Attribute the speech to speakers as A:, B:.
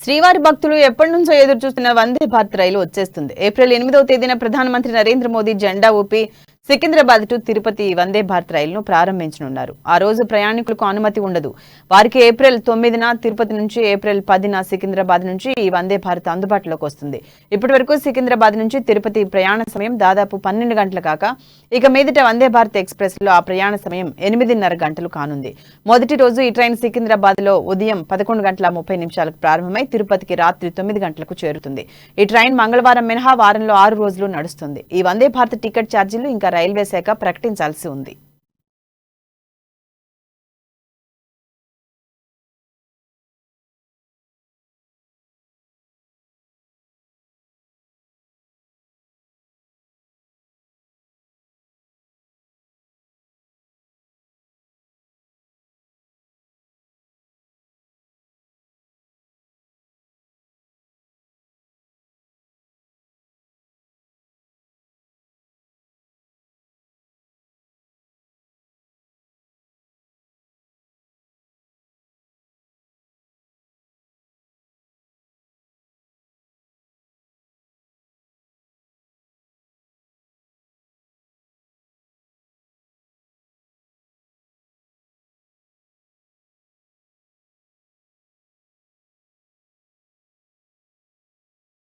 A: శ్రీవారి భక్తులు ఎప్పటి నుంచో ఎదురు చూస్తున్న వందే భారత్ రైలు వచ్చేస్తుంది. ఏప్రిల్ 8వ తేదీన ప్రధానమంత్రి నరేంద్ర మోదీ జెండా ఊపి సికింద్రాబాద్ టు తిరుపతి వందే భారత్ రైలును ప్రారంభించనున్నారు. ఆ రోజు ప్రయాణికులకు అనుమతి ఉండదు. వారికి ఏప్రిల్ 9న తిరుపతి నుంచి, ఏప్రిల్ 10న సికింద్రాబాద్ నుంచి ఈ వందే భారత్ అందుబాటులోకి వస్తుంది. ఇప్పటి వరకు సికింద్రాబాద్ నుంచి తిరుపతి ప్రయాణ సమయం దాదాపు 12 గంటలు కాక ఇక మీదట వందే భారత్ ఎక్స్ప్రెస్ లో ఆ ప్రయాణ సమయం 8:30 గంటలు కానుంది. మొదటి రోజు ఈ ట్రైన్ సికింద్రాబాద్ లో ఉదయం 11:30 ప్రారంభమై తిరుపతికి రాత్రి 9 గంటలకు చేరుతుంది. ఈ ట్రైన్ మంగళవారం మినహా వారంలో 6 రోజులు నడుస్తుంది. ఈ వందే భారత్ టికెట్ ఛార్జీలు ఇంకా రైల్వే శాఖ ప్రకటించాల్సి ఉంది.